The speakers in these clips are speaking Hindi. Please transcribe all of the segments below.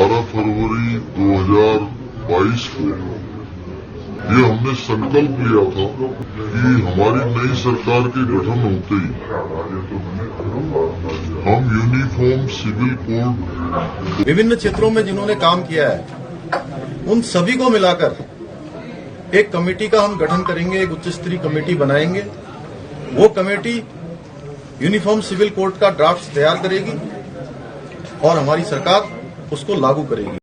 12 फरवरी 2022 को ये हमने संकल्प लिया था कि हमारी नई सरकार के गठन होते ही हम यूनिफॉर्म सिविल कोड विभिन्न क्षेत्रों में जिन्होंने काम किया है उन सभी को मिलाकर एक कमेटी का हम गठन करेंगे, एक उच्च स्तरीय कमेटी बनाएंगे। वो कमेटी यूनिफॉर्म सिविल कोड का ड्राफ्ट तैयार करेगी और हमारी सरकार उसको लागू करेगी।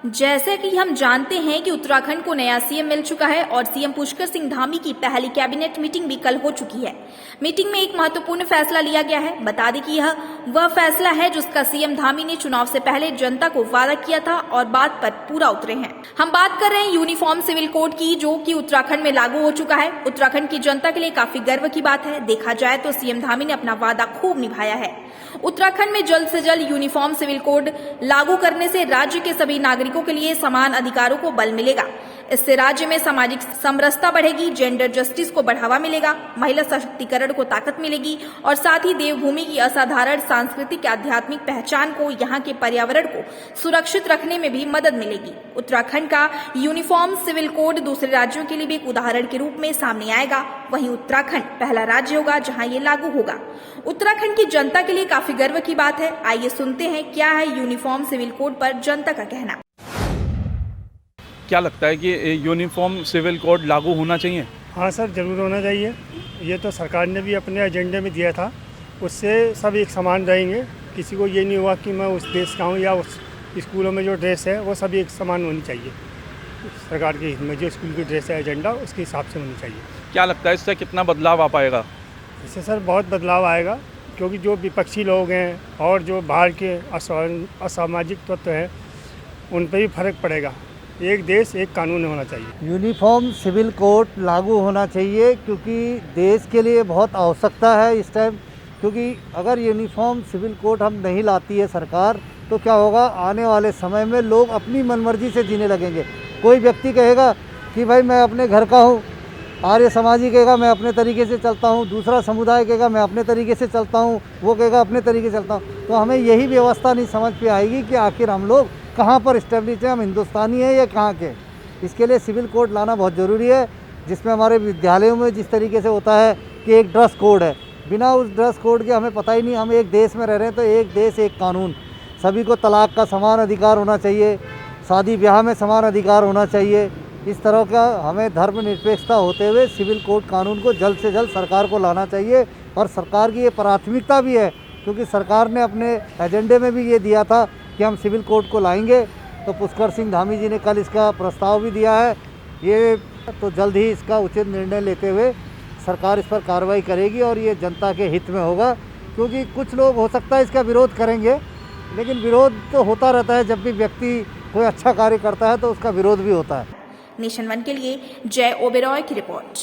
जैसे कि हम जानते हैं कि उत्तराखंड को नया सीएम मिल चुका है और सीएम पुष्कर सिंह धामी की पहली कैबिनेट मीटिंग भी कल हो चुकी है। मीटिंग में एक महत्वपूर्ण फैसला लिया गया है। बता दें कि यह वह फैसला है जिसका सीएम धामी ने चुनाव से पहले जनता को वादा किया था और बात पर पूरा उतरे हैं। हम बात कर रहे हैं यूनिफॉर्म सिविल कोड की, जो कि उत्तराखंड में लागू हो चुका है। उत्तराखंड की जनता के लिए काफी गर्व की बात है। देखा जाए तो सीएम धामी ने अपना वादा खूब निभाया है। उत्तराखंड में जल्द से जल्द यूनिफॉर्म सिविल कोड लागू करने से राज्य के सभी नागरिकों के लिए समान अधिकारों को बल मिलेगा। इससे राज्य में सामाजिक समरसता बढ़ेगी, जेंडर जस्टिस को बढ़ावा मिलेगा, महिला सशक्तिकरण को ताकत मिलेगी और साथ ही देवभूमि की असाधारण सांस्कृतिक आध्यात्मिक पहचान को, यहाँ के पर्यावरण को सुरक्षित रखने में भी मदद मिलेगी। उत्तराखंड का यूनिफॉर्म सिविल कोड दूसरे राज्यों के लिए भी एक उदाहरण के रूप में सामने आएगा। वहीं उत्तराखंड पहला राज्य होगा जहाँ ये लागू होगा। उत्तराखंड की जनता के लिए काफी गर्व की बात है। आइए सुनते हैं क्या है यूनिफॉर्म सिविल कोड पर जनता का कहना। क्या लगता है कि यूनिफॉर्म सिविल कोड लागू होना चाहिए? हाँ सर, ज़रूर होना चाहिए। ये तो सरकार ने भी अपने एजेंडे में दिया था। उससे सब एक समान रहेंगे। किसी को ये नहीं हुआ कि मैं उस देश का हूँ या उस स्कूलों में जो ड्रेस है वो सब एक समान होनी चाहिए। सरकार के हित में जो स्कूल की ड्रेस है एजेंडा उसके हिसाब से होनी चाहिए। क्या लगता है इससे कितना बदलाव आ पाएगा? इससे सर बहुत बदलाव आएगा, क्योंकि जो विपक्षी लोग हैं और जो बाहर के असामाजिक तत्व हैं उन पर भी फर्क पड़ेगा। एक देश एक कानून होना चाहिए। यूनिफॉर्म सिविल कोड लागू होना चाहिए, क्योंकि देश के लिए बहुत आवश्यकता है इस टाइम। क्योंकि अगर यूनिफॉर्म सिविल कोड हम नहीं लाती है सरकार, तो क्या होगा, आने वाले समय में लोग अपनी मनमर्जी से जीने लगेंगे। कोई व्यक्ति कहेगा कि भाई मैं अपने घर का हूँ, आर्य समाजी कहेगा मैं अपने तरीके से चलता हूँ, दूसरा समुदाय कहेगा मैं अपने तरीके से चलता हूँ, वो कहेगा अपने तरीके से चलता हूँ। तो हमें यही व्यवस्था नहीं समझ पे आएगी कि आखिर हम लोग कहाँ पर इस्टेब्लिश है, हम हिंदुस्तानी हैं या कहाँ के। इसके लिए सिविल कोड लाना बहुत ज़रूरी है, जिसमें हमारे विद्यालयों में जिस तरीके से होता है कि एक ड्रेस कोड है, बिना उस ड्रेस कोड के हमें पता ही नहीं, हम एक देश में रह रहे हैं तो एक देश एक कानून। सभी को तलाक का समान अधिकार होना चाहिए, शादी ब्याह में समान अधिकार होना चाहिए। इस तरह का हमें धर्मनिरपेक्षता होते हुए सिविल कोड कानून को जल्द से जल्द सरकार को लाना चाहिए। और सरकार की ये प्राथमिकता भी है, क्योंकि सरकार ने अपने एजेंडे में भी ये दिया था कि हम सिविल कोड को लाएंगे। तो पुष्कर सिंह धामी जी ने कल इसका प्रस्ताव भी दिया है। ये तो जल्द ही इसका उचित निर्णय लेते हुए सरकार इस पर कार्रवाई करेगी और ये जनता के हित में होगा। क्योंकि कुछ लोग हो सकता है इसका विरोध करेंगे, लेकिन विरोध तो होता रहता है। जब भी व्यक्ति कोई अच्छा कार्य करता है तो उसका विरोध भी होता है। नेशन वन के लिए जय ओबेरॉय की रिपोर्ट।